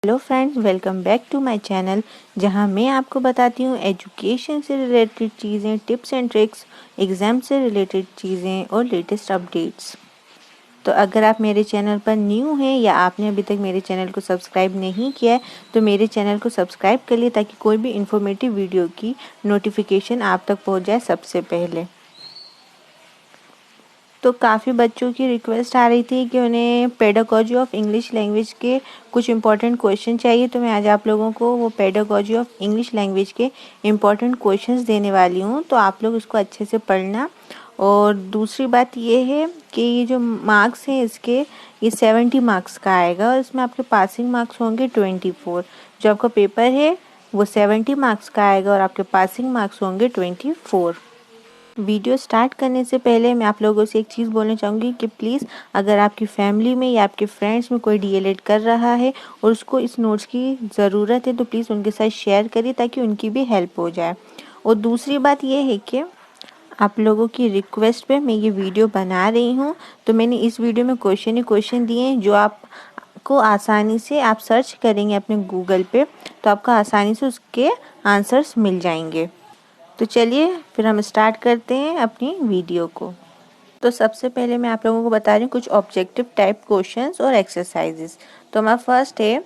Hello friends, welcome back to my channel जहां मैं आपको बताती हूं एजुकेशन से रिलेटेड चीज़ें, टिप्स एंड ट्रिक्स, एग्ज़ाम से रिलेटेड चीज़ें और लेटेस्ट अपडेट्स। तो अगर आप मेरे चैनल पर न्यू हैं या आपने अभी तक मेरे चैनल को सब्सक्राइब नहीं किया है तो मेरे चैनल को सब्सक्राइब कर लिए ताकि कोई भी इन्फॉर्मेटिव वीडियो की नोटिफिकेशन आप तक पहुंच जाए सबसे पहले। तो काफ़ी बच्चों की रिक्वेस्ट आ रही थी कि उन्हें पेडागॉजी ऑफ इंग्लिश लैंग्वेज के कुछ इम्पोर्टेंट क्वेश्चन चाहिए, तो मैं आज आप लोगों को वो पेडागॉजी ऑफ इंग्लिश लैंग्वेज के इम्पोर्टेंट क्वेश्चंस देने वाली हूँ। तो आप लोग उसको अच्छे से पढ़ना। और दूसरी बात ये है कि ये जो मार्क्स हैं इसके, ये 70 मार्क्स का आएगा और इसमें आपके पासिंग मार्क्स होंगे 24। जो आपका पेपर है वो 70 मार्क्स का आएगा और आपके पासिंग मार्क्स होंगे 24। वीडियो स्टार्ट करने से पहले मैं आप लोगों से एक चीज़ बोलना चाहूँगी कि प्लीज़ अगर आपकी फैमिली में या आपके फ्रेंड्स में कोई डीएलएड कर रहा है और उसको इस नोट्स की ज़रूरत है तो प्लीज़ उनके साथ शेयर करिए ताकि उनकी भी हेल्प हो जाए। और दूसरी बात यह है कि आप लोगों की रिक्वेस्ट पे मैं ये वीडियो बना रही हूँ। तो मैंने इस वीडियो में क्वेश्चन ही क्वेश्चन दिए हैं जो आपको आसानी से आप सर्च करेंगे अपने गूगल पे तो आपको आसानी से उसके आंसर्स मिल जाएंगे। तो चलिए फिर हम स्टार्ट करते हैं अपनी वीडियो को। तो सबसे पहले मैं आप लोगों को बता रही हूँ कुछ ऑब्जेक्टिव टाइप क्वेश्चंस और एक्सरसाइजेस। तो हमारा फर्स्ट है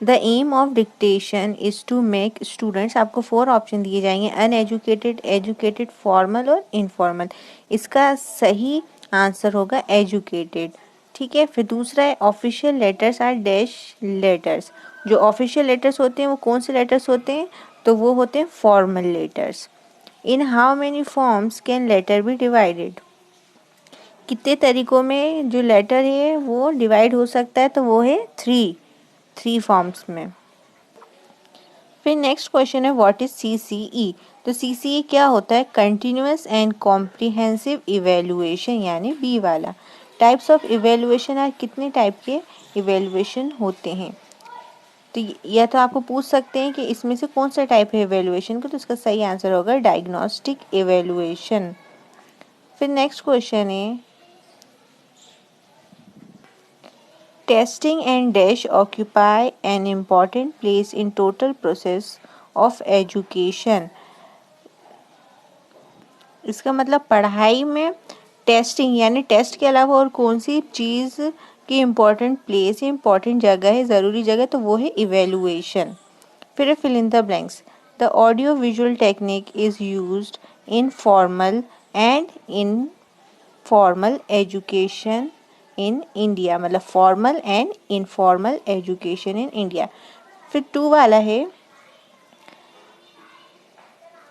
the aim of dictation is to make students. आपको 4 ऑप्शन दिए जाएंगे, अनएजुकेटेड, एजुकेटेड, फॉर्मल और इनफॉर्मल। इसका सही आंसर होगा एजुकेटेड। ठीक है। फिर दूसरा है official letters are dash letters. जो ऑफिशियल लेटर्स होते हैं वो कौन से लेटर्स होते हैं? तो वो होते हैं formal letters. In how many forms can letter be divided? कितने तरीकों में जो लेटर है वो डिवाइड हो सकता है? तो वो है 3 फॉर्म्स में। फिर नेक्स्ट क्वेश्चन है व्हाट इज सीसीई? तो सीसीई क्या होता है? कंटिन्यूअस एंड कॉम्प्रिहेंसिव इवेल्युएशन, यानी बी वाला। टाइप्स ऑफ इवेल्युएशन आर, कितने टाइप के इवेल्युएशन होते हैं? तो या तो आपको पूछ सकते हैं कि इसमें से कौन सा टाइप है इवेल्युएशन का, तो इसका सही आंसर होगा डायग्नोस्टिक इवेल्युएशन। फिर नेक्स्ट क्वेश्चन है testing and dash occupy an important place in total process of education. इसका मतलब पढ़ाई में टेस्टिंग यानी टेस्ट के अलावा और कौन सी चीज़ की इम्पोर्टेंट प्लेस है, इम्पोर्टेंट जगह है, ज़रूरी जगह, तो वो है इवेल्युएशन। फिर fill in the blanks. The audio visual technique is used in formal and in formal education in India. मतलब formal and informal education in India. फिर 2 वाला है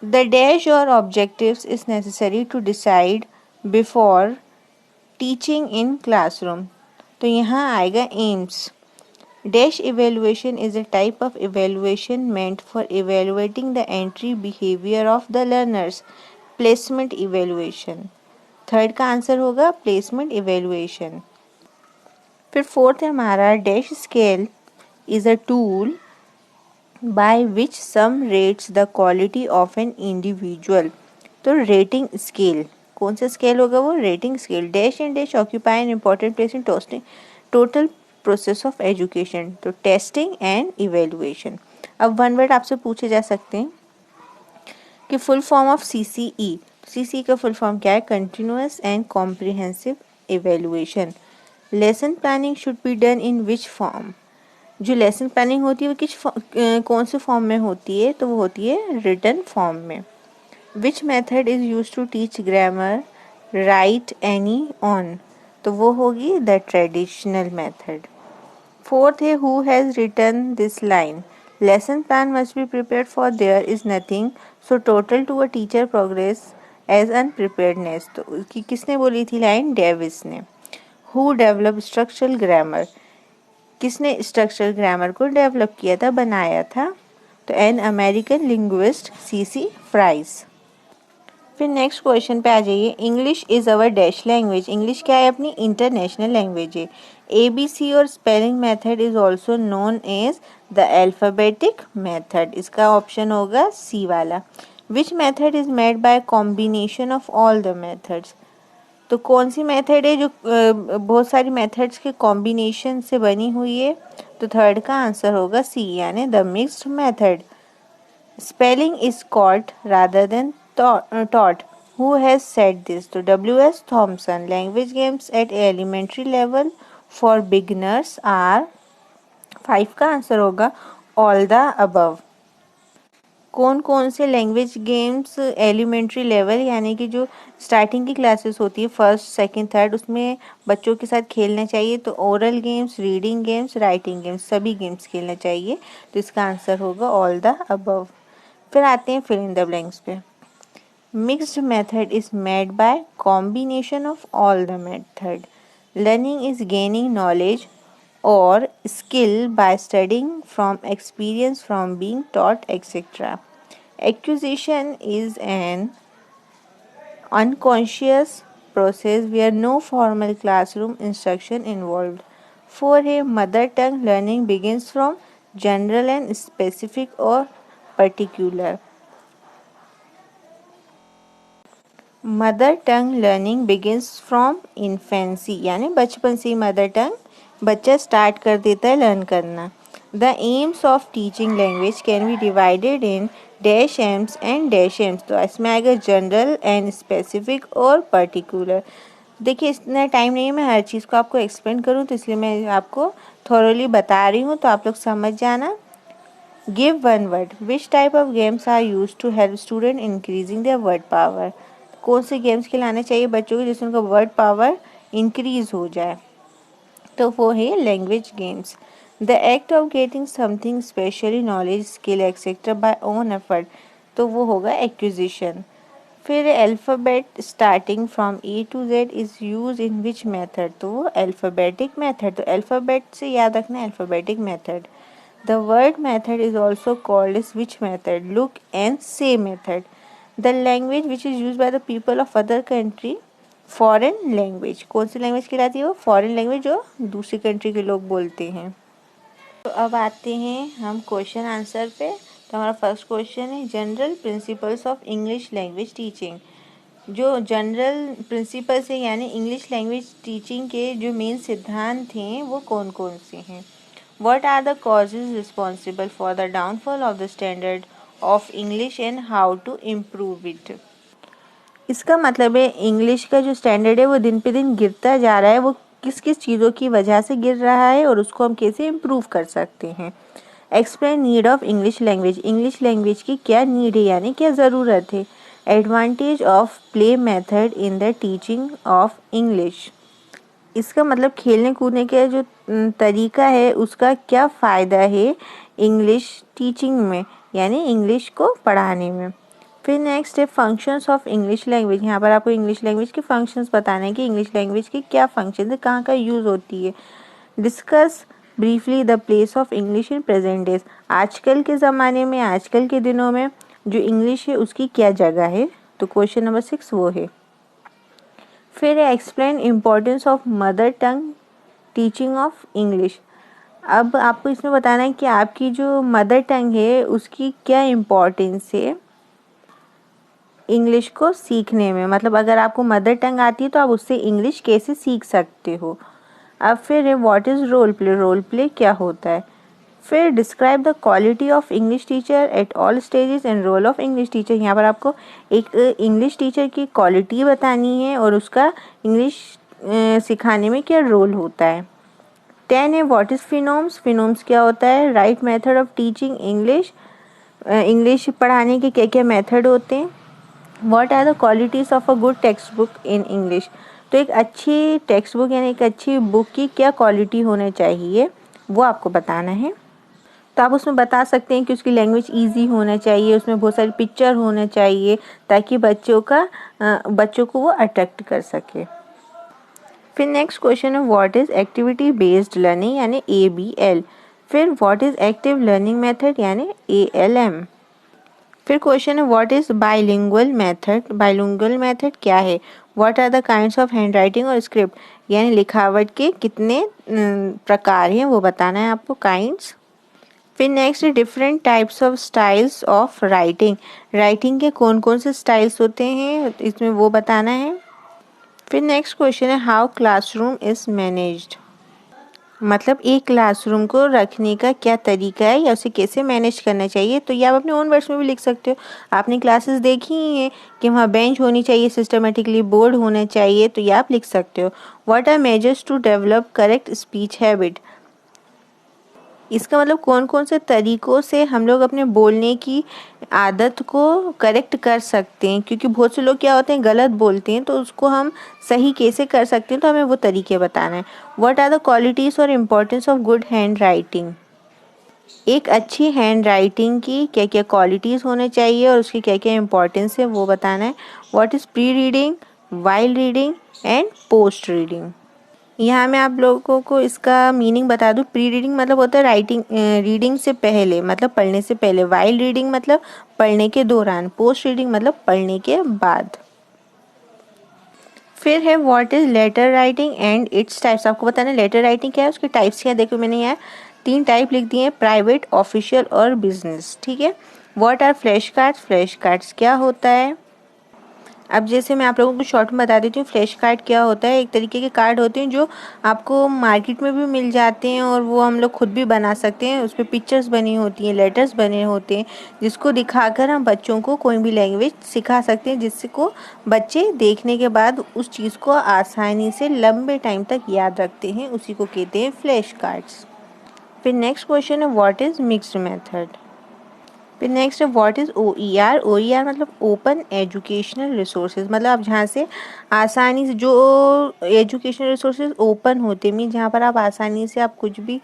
द डैश और objectives is necessary to decide before teaching in classroom. तो यहाँ आएगा aims. Dash evaluation is a type of evaluation meant for evaluating the entry behavior of the learners. Placement evaluation. Third का answer होगा placement evaluation. फिर fourth है हमारा dash scale is a tool by which some rates the quality of an individual. तो rating scale, कौन सा scale होगा? वो rating scale. Dash and dash occupy an important place in total process of education. तो testing and evaluation. अब one word आपसे पूछे जा सकते हैं कि full form of CCE. CCE का फुल फॉर्म क्या है? Continuous and comprehensive evaluation. Lesson planning should be done in which form? जो लेसन प्लानिंग होती है वो कौन से फॉर्म में होती है? तो वो होती है रिटन फॉर्म में। Which method is use to teach grammar write any one? तो वो होगी द ट्रेडिशनल मेथड। फोर्थ है who has written this line? Lesson plan must be prepared for there is nothing so total to a teacher progress as unpreparedness. तो उसकी किसने बोली थी line? Davis ने। Who develop structural grammar? किसने structural grammar को develop किया था, बनाया था? तो an American linguist CC fries. फिर नेक्स्ट क्वेश्चन पे आ जाइए। English is our dash language. English क्या है? अपनी इंटरनेशनल लैंग्वेज है। ABC और spelling method is also known as the alphabetic method. इसका ऑप्शन होगा सी वाला। Which method is made by combination of all the methods? तो कौन सी मेथड है जो बहुत सारी मेथड्स के कॉम्बिनेशन से बनी हुई है? तो तो थर्ड का आंसर होगा सी यानी the mixed method. Spelling is called rather than taught. Who has said this? तो W.S. Thompson. Language games at elementary level for beginners are 5 का आंसर होगा all the above। कौन कौन से लैंग्वेज गेम्स एलिमेंट्री लेवल यानी कि जो starting की क्लासेस होती है फर्स्ट सेकंड थर्ड उसमें बच्चों के साथ खेलना चाहिए? तो oral games, reading games, writing games, सभी गेम्स खेलना चाहिए। तो इसका आंसर होगा ऑल द अबव। फिर आते हैं फिल इन द ब्लैंक्स पे। Mixed method is made by combination of all the method. Learning is gaining knowledge or skill by studying from experience from being taught etc. Acquisition is an unconscious process where no formal classroom instruction involved. For a mother tongue, learning begins from general and specific or particular. Mother tongue learning begins from infancy यानी बचपन से ही mother tongue बच्चा start कर देता है learn करना। The AIIMS of teaching language can be divided in dash AIIMS and dash AIIMS. तो इसमें आएगा जनरल एंड स्पेसिफिक और पर्टिकुलर। देखिए इतना टाइम नहीं है मैं हर चीज़ को आपको एक्सप्लेन करूँ तो इसलिए मैं आपको थॉरोली बता रही हूँ तो आप लोग समझ जाना। Give one word. Which type of games are use to help student increasing their word power. कौन से गेम्स खिलाने चाहिए बच्चों को जिससे उनका वर्ड पावर इंक्रीज हो जाए? तो वो है language games. The act of getting something specially knowledge skill etcetera by own effort. तो वो होगा एक्विजिशन। फिर alphabet starting from A to Z is use in which method? तो वो अल्फ़ाबेटिक मेथड। तो अल्फ़ाबेट से याद रखना alphabetic method. The word method is also called as which method? Look and say method. The language which is used by the people of other country, foreign language. कौन सी language कहलाती है वो? Foreign language जो दूसरी country के लोग बोलते हैं। तो अब आते हैं हम क्वेश्चन आंसर पे। तो हमारा फर्स्ट क्वेश्चन है general principles of English language teaching. जो जनरल प्रिंसिपल्स है यानी इंग्लिश लैंग्वेज टीचिंग के जो मेन सिद्धांत हैं वो कौन कौन से हैं? What are the causes responsible for the downfall of the standard of English and how to improve it? इसका मतलब है इंग्लिश का जो स्टैंडर्ड है वो दिन पे दिन गिरता जा रहा है। वो किस किस चीज़ों की वजह से गिर रहा है और उसको हम कैसे इम्प्रूव कर सकते हैं? Explain need of English language. English language की क्या नीड है यानी क्या ज़रूरत है? Advantage of play method in the teaching of English. इसका मतलब खेलने कूदने का जो तरीका है उसका क्या फ़ायदा है इंग्लिश टीचिंग में यानी इंग्लिश को पढ़ाने में। फिर नेक्स्ट है फंक्शंस ऑफ इंग्लिश लैंग्वेज। यहाँ पर आपको इंग्लिश लैंग्वेज के फंक्शंस बताने हैं कि इंग्लिश लैंग्वेज के क्या फंक्शन है, कहाँ का यूज़ होती है। Discuss briefly the place of English in present days. आजकल के ज़माने में आजकल के दिनों में जो इंग्लिश है उसकी क्या जगह है? तो क्वेश्चन नंबर 6 वो है। फिर explain importance of mother tongue teaching of English. अब आपको इसमें बताना है कि आपकी जो मदर टंग है उसकी क्या इम्पोर्टेंस है इंग्लिश को सीखने में। मतलब अगर आपको मदर टंग आती है तो आप उससे इंग्लिश कैसे सीख सकते हो। अब फिर है what is role play. Role play क्या होता है? फिर describe the quality of English teacher at all stages and role of English teacher. यहाँ पर आपको एक इंग्लिश टीचर की क्वालिटी बतानी है और उसका इंग्लिश सिखाने में क्या रोल होता है। 10 है व्हाट इज़ फिनोम्स। फिनोम्स क्या होता है? Right method of teaching English. English पढ़ाने के क्या क्या मेथड होते हैं। What are the qualities of a good text book in English. तो एक अच्छी टेक्स्ट बुक यानी एक अच्छी बुक की क्या क्वालिटी होना चाहिए वो आपको बताना है। तो आप उसमें बता सकते हैं कि उसकी लैंग्वेज इजी होना चाहिए, उसमें बहुत सारी पिक्चर होना चाहिए ताकि बच्चों को वो अट्रैक्ट कर सके। फिर नेक्स्ट क्वेश्चन है what is activity based learning यानी ABL। फिर what is active learning method यानी ALM। फिर क्वेश्चन है what is bilingual method. Bilingual method क्या है? What are the kinds of hand writing और स्क्रिप्ट यानी लिखावट के कितने प्रकार हैं वो बताना है आपको, काइंड्स। फिर next different types of styles of writing. Writing के कौन कौन से स्टाइल्स होते हैं इसमें वो बताना है। फिर नेक्स्ट क्वेश्चन है हाउ क्लासरूम इज़ मैनेज्ड। मतलब एक क्लासरूम को रखने का क्या तरीका है या उसे कैसे मैनेज करना चाहिए। तो ये आप अपने ओन वर्ड्स में भी लिख सकते हो। आपने क्लासेस देखी ही हैं कि वहाँ बेंच होनी चाहिए, सिस्टमेटिकली बोर्ड होना चाहिए, तो ये आप लिख सकते हो। What are measures to develop correct speech habit. इसका मतलब कौन कौन से तरीकों से हम लोग अपने बोलने की आदत को करेक्ट कर सकते हैं, क्योंकि बहुत से लोग क्या होते हैं गलत बोलते हैं, तो उसको हम सही कैसे कर सकते हैं, तो हमें वो तरीके बताना है। व्हाट आर द क्वालिटीज़ और importance of good hand writing. एक अच्छी हैंड राइटिंग की क्या क्या क्वालिटीज़ होने चाहिए और उसकी क्या क्या इंपॉर्टेंस है वो बताना है। What is pre reading, while reading and post reading. यहाँ मैं आप लोगों को इसका मीनिंग बता दूँ। प्री रीडिंग मतलब होता है रीडिंग से पहले, मतलब पढ़ने से पहले। वाइल रीडिंग मतलब पढ़ने के दौरान। पोस्ट रीडिंग मतलब पढ़ने के बाद। फिर है what is letter writing and its types. आपको बताना है लेटर राइटिंग क्या है, उसके टाइप्स क्या है। देखो मैंने यहाँ 3 टाइप लिख दिए हैं, प्राइवेट, ऑफिशियल और बिजनेस। ठीक है। What are flash cards. Flash cards क्या होता है। अब जैसे मैं आप लोगों को शॉर्ट में बता देती हूँ फ्लैश कार्ड क्या होता है। एक तरीके के कार्ड होते हैं जो आपको मार्केट में भी मिल जाते हैं और वो हम लोग खुद भी बना सकते हैं। उस पर पिक्चर्स बनी होती हैं, लेटर्स बने होते हैं, जिसको दिखाकर हम बच्चों को कोई भी लैंग्वेज सिखा सकते हैं, जिससे को बच्चे देखने के बाद उस चीज़ को आसानी से लंबे टाइम तक याद रखते हैं। उसी को कहते हैं फ्लैश कार्ड्स। फिर नेक्स्ट क्वेश्चन है व्हाट इज़ मिक्स्ड मेथड। फिर नेक्स्ट है व्हाट इज़ OER। OER मतलब ओपन एजुकेशनल रिसोर्सेज, मतलब आप जहाँ से आसानी से जो एजुकेशनल रिसोर्सेज ओपन होते मीन जहाँ पर आप आसानी से आप कुछ भी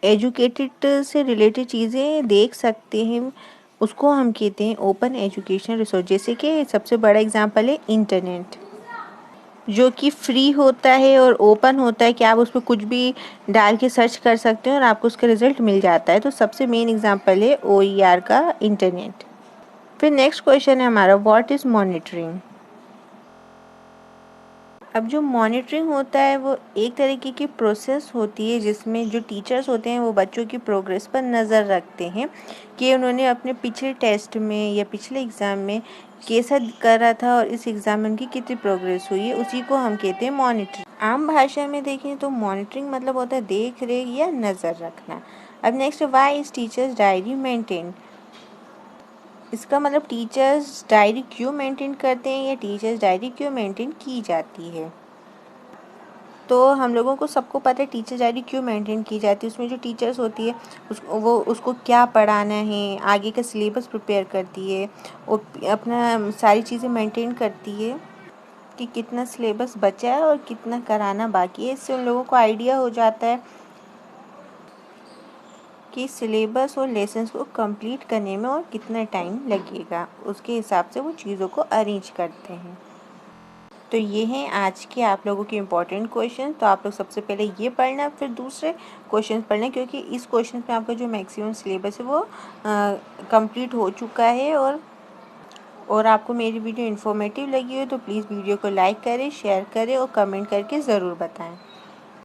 एजुकेटेड से रिलेटेड चीज़ें देख सकते हैं, उसको हम कहते हैं ओपन एजुकेशनल रिसोर्स। जैसे कि सबसे बड़ा एग्जांपल है इंटरनेट, जो कि फ्री होता है और ओपन होता है कि आप उस पर कुछ भी डाल के सर्च कर सकते हो और आपको उसका रिजल्ट मिल जाता है। तो सबसे मेन एग्जांपल है OER का इंटरनेट। फिर नेक्स्ट क्वेश्चन है हमारा व्हाट इज़ मॉनिटरिंग। अब जो मॉनिटरिंग होता है वो एक तरीके की प्रोसेस होती है जिसमें जो टीचर्स होते हैं वो बच्चों की प्रोग्रेस पर नज़र रखते हैं कि उन्होंने अपने पिछले टेस्ट में या पिछले एग्ज़ाम में कैसा करा था और इस एग्ज़ाम में उनकी कितनी प्रोग्रेस हुई है, उसी को हम कहते हैं मॉनिटरिंग। आम भाषा में देखें तो मॉनिटरिंग मतलब होता है देख रेख या नज़र रखना। अब next, why is teachers diary maintain. इसका मतलब टीचर्स डायरी क्यों मेंटेन करते हैं या टीचर्स डायरी क्यों मेंटेन की जाती है। तो हम लोगों को सबको पता है टीचर्स डायरी क्यों मेंटेन की जाती है। उसमें जो टीचर्स होती है उसको क्या पढ़ाना है, आगे का सिलेबस प्रिपेयर करती है और अपना सारी चीज़ें मेंटेन करती है कि कितना सिलेबस बचा है और कितना कराना बाकी है। इससे उन लोगों को आइडिया हो जाता है कि सिलेबस और लेसन्स को कंप्लीट करने में और कितना टाइम लगेगा। उसके हिसाब से वो चीज़ों को अरेंज करते हैं। तो ये हैं आज के आप लोगों के इम्पोर्टेंट क्वेश्चन। तो आप लोग सबसे पहले ये पढ़ना, फिर दूसरे क्वेश्चन पढ़ना, क्योंकि इस क्वेश्चन में आपका जो मैक्सिमम सिलेबस है वो कंप्लीट हो चुका है। और आपको मेरी वीडियो इन्फॉर्मेटिव लगी हो तो प्लीज़ वीडियो को लाइक करें, शेयर करें और कमेंट करके ज़रूर बताएं।